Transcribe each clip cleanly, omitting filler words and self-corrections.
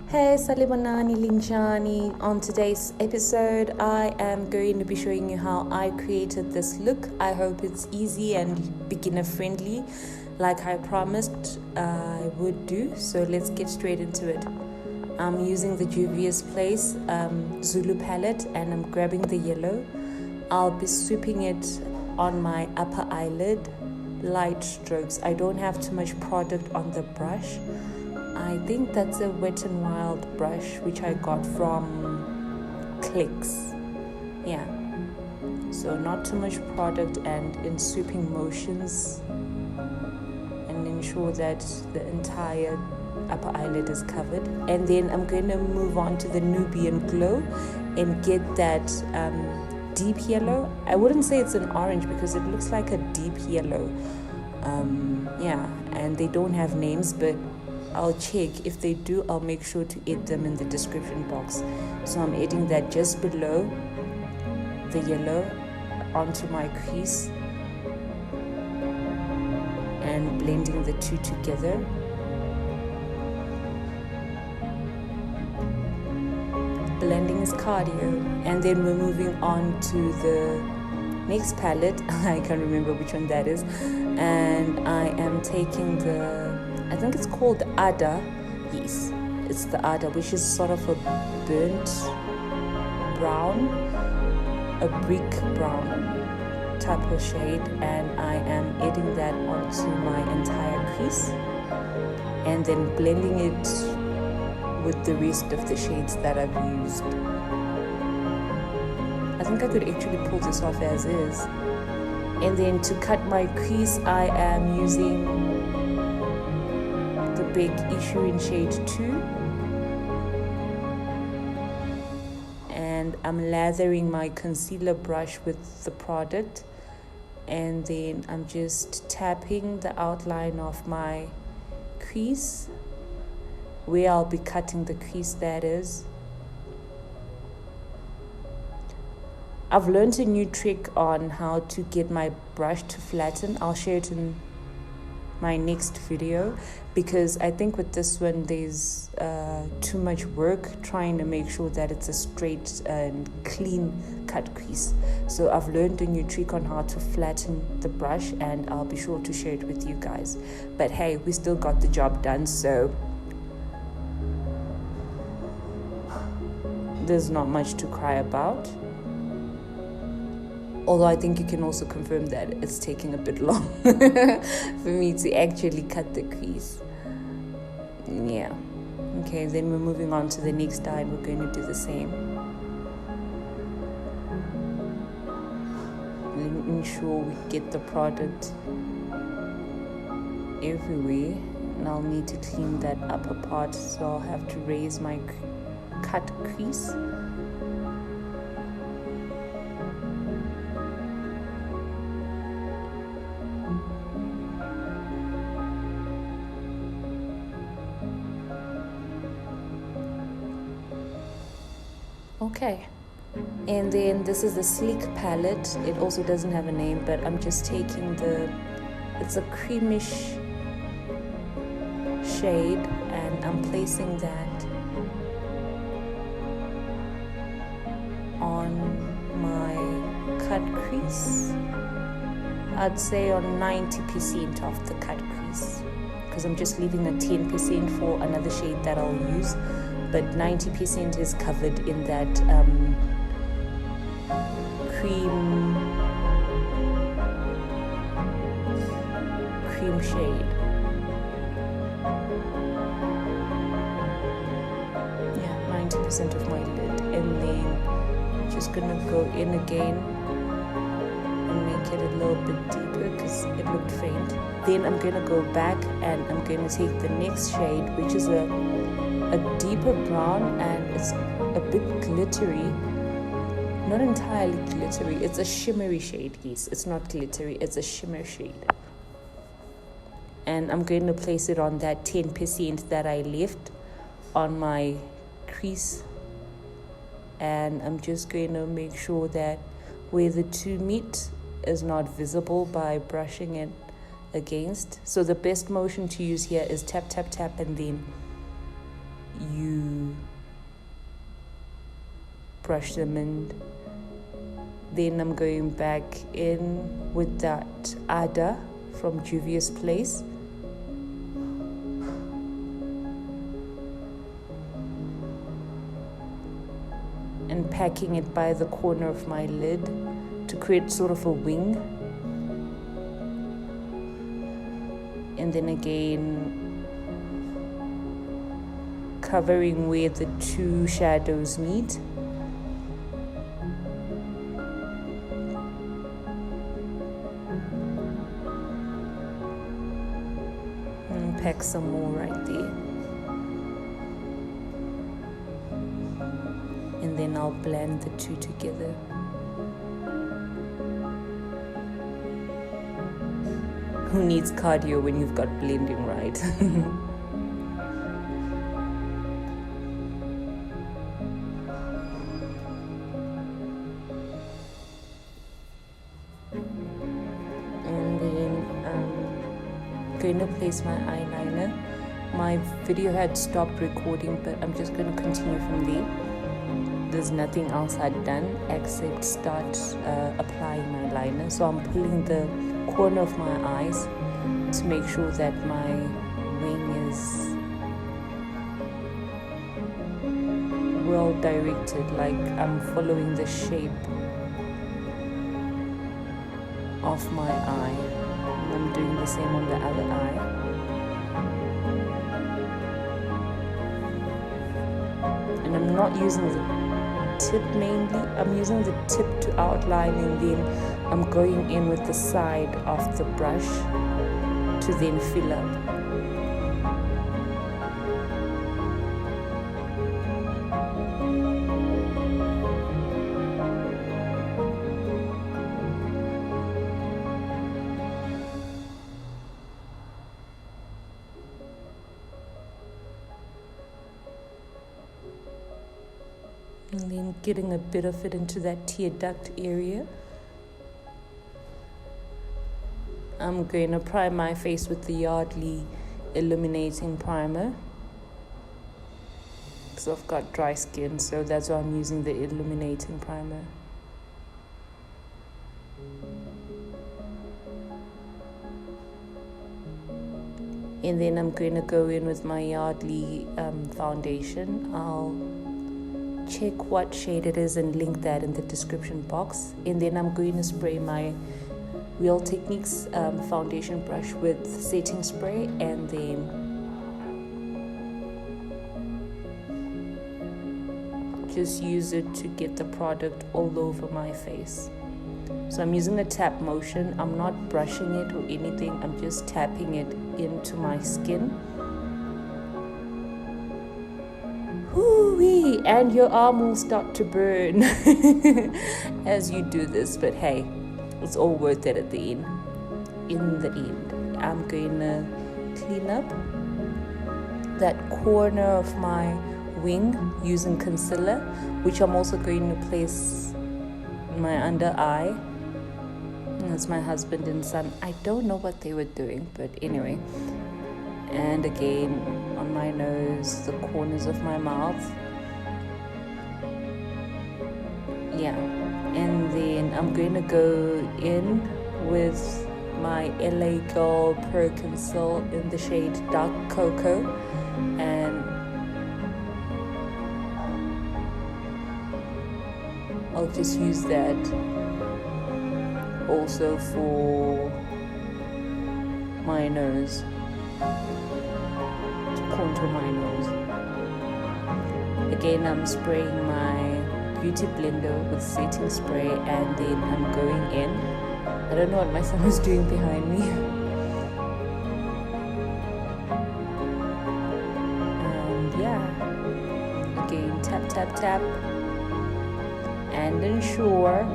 Hey Salibonani Linjani. On today's episode, I am going to be showing you how I created this look. I hope it's easy and beginner friendly, like I promised I would do. So let's get straight into it. I'm using the Juvia's Place Zulu palette and I'm grabbing the yellow. I'll be sweeping it on my upper eyelid, light strokes. I don't have too much product on the brush. I think that's a Wet n Wild brush which I got from Clicks. Yeah, so not too much product and in sweeping motions, and ensure that the entire upper eyelid is covered. And then I'm going to move on to the Nubian Glow and get that deep yellow. I wouldn't say it's an orange because it looks like a deep yellow. Yeah, and they don't have names, but I'll check. If they do, I'll make sure to add them in the description box. So I'm adding that just below the yellow onto my crease and blending the two together. Blending is cardio. And then we're moving on to the next palette. I can't remember which one that is. And I am taking I think it's called Ada. Yes, it's the Ada, which is sort of a burnt brown, a brick brown type of shade, and I am adding that onto my entire crease and then blending it with the rest of the shades that I've used. I think I could actually pull this off as is. And then to cut my crease, I am using the Big Issue in shade 2, and I'm lathering my concealer brush with the product, and then I'm just tapping the outline of my crease where I'll be cutting the crease, that is. I've learned a new trick on how to get my brush to flatten. I'll share it in my next video, because I think with this one there's too much work trying to make sure that it's a straight and clean cut crease. So I've learned a new trick on how to flatten the brush, and I'll be sure to share it with you guys. But hey, we still got the job done, so there's not much to cry about. Although I think you can also confirm that it's taking a bit long for me to actually cut the crease. Yeah. Okay, then we're moving on to the next eye and we're going to do the same. Ensure we get the product everywhere. And I'll need to clean that upper part, so I'll have to raise my cut crease. Okay, and then this is the Sleek palette. It also doesn't have a name, but I'm just taking it's a creamish shade, and I'm placing that on my cut crease. I'd say on 90% of the cut crease, because I'm just leaving a 10% for another shade that I'll use. But 90% is covered in that cream shade. Yeah, 90% of my lid. And then just gonna go in again and make it a little bit deeper because it looked faint. Then I'm gonna go back and I'm gonna take the next shade, which is a deeper brown, and it's a bit glittery. Not entirely glittery, it's a shimmery shade. Yes, it's not glittery, it's a shimmer shade. And I'm going to place it on that 10% that I left on my crease, and I'm just going to make sure that where the two meet is not visible by brushing it against. So the best motion to use here is tap, tap, tap, and then you brush them in. Then I'm going back in with that Ada from Juvia's Place. And packing it by the corner of my lid to create sort of a wing. And then again, covering where the two shadows meet. And pack some more right there. And then I'll blend the two together. Who needs cardio when you've got blending right? And then I'm going to place my eyeliner. My video had stopped recording, but I'm just going to continue from there. There's nothing else I'd done except start applying my liner. So I'm pulling the corner of my eyes to make sure that my wing is well directed, like I'm following the shape of my eye. And I'm doing the same on the other eye. And I'm not using the tip mainly, I'm using the tip to outline, and then I'm going in with the side of the brush to then fill up. And then getting a bit of it into that tear duct area. I'm going to prime my face with the Yardley Illuminating Primer. So I've got dry skin, so that's why I'm using the Illuminating Primer. And then I'm going to go in with my Yardley foundation. I'll check what shade it is and link that in the description box. And then I'm going to spray my Real Techniques foundation brush with setting spray, and then just use it to get the product all over my face. So I'm using a tap motion. I'm not brushing it or anything. I'm just tapping it into my skin. Whoo-wee! And your arm will start to burn as you do this, but hey, it's all worth it at the end. In the end, I'm going to clean up that corner of my wing using concealer, which I'm also going to place in my under eye. And that's my husband and son. I don't know what they were doing, but anyway. And again, on my nose, the corners of my mouth. Yeah. And then I'm going to go in with my LA Girl Pro Conceal in the shade Dark Cocoa, and I'll just use that also for my nose, to contour my nose. Again, I'm spraying my beauty blender with setting spray, and then I'm going in. I don't know what my son is doing behind me. And yeah, again, tap, tap, tap, and ensure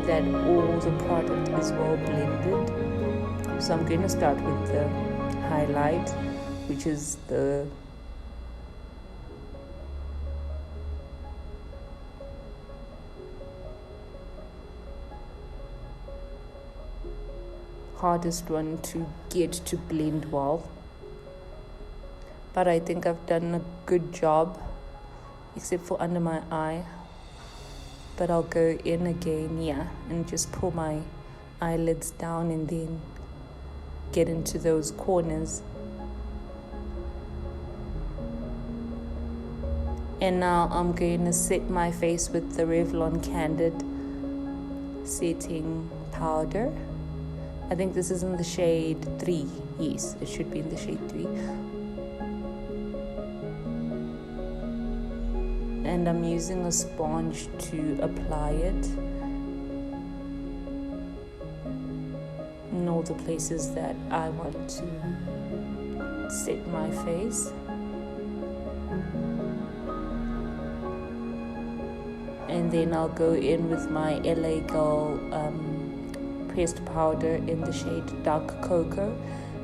that all the product is well blended. So I'm going to start with the highlight, which is the hardest one to get to blend well. but I think I've done a good job, except for under my eye. But I'll go in again, and just pull my eyelids down and then get into those corners. And now I'm going to set my face with the Revlon Candid setting powder. I think this is in the shade 3. Yes, it should be in the shade 3. And I'm using a sponge to apply it in all the places that I want to set my face. And then I'll go in with my LA Girl pressed powder in the shade Dark Cocoa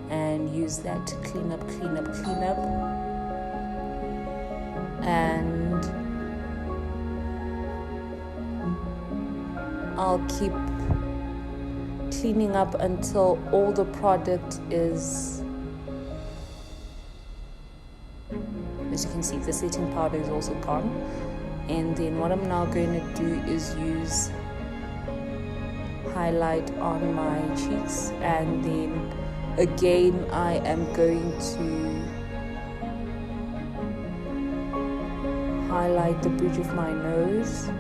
and use that to clean up. And I'll keep cleaning up until all the product is, as you can see, the setting powder is also gone. And then what I'm now going to do is use highlight on my cheeks, and then again I am going to highlight the bridge of my nose.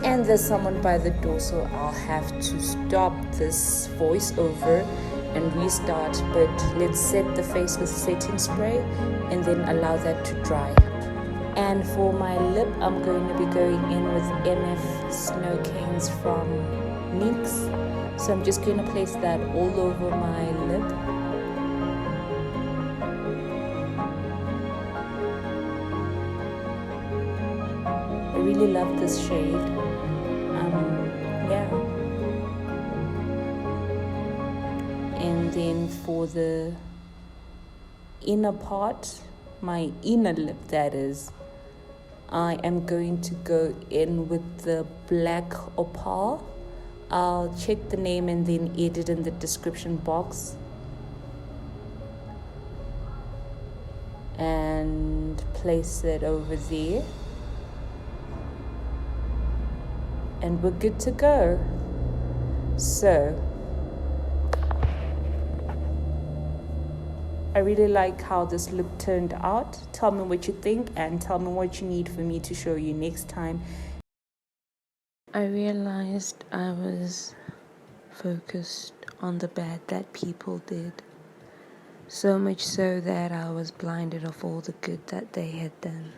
And there's someone by the door, so I'll have to stop this voiceover and restart, but let's set the face with setting spray and then allow that to dry. And for my lip, I'm going to be going in with MF Snow Canes from NYX. So I'm just going to place that all over my lip. I really love this shade. And then for the inner part, my inner lip that is, I am going to go in with the black opal. I'll check the name and then add it in the description box. And place it over there. And we're good to go. So, I really like how this look turned out. Tell me what you think and tell me what you need for me to show you next time. I realized I was focused on the bad that people did. So much so that I was blinded of all the good that they had done.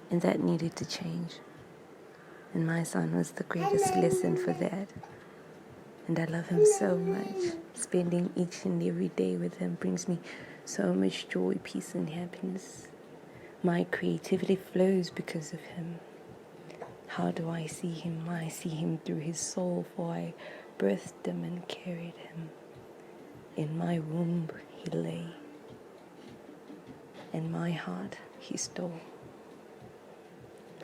And that needed to change. And my son was the greatest lesson for that. And I love him so much. Spending each and every day with him brings me so much joy, peace, and happiness. My creativity flows because of him. How do I see him? I see him through his soul, for I birthed him and carried him. In my womb he lay. In my heart he stole.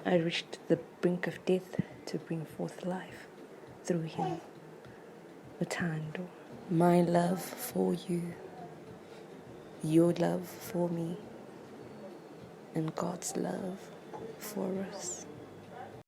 I reached the brink of death to bring forth life through him. Utando, my love for you, your love for me, and God's love for us.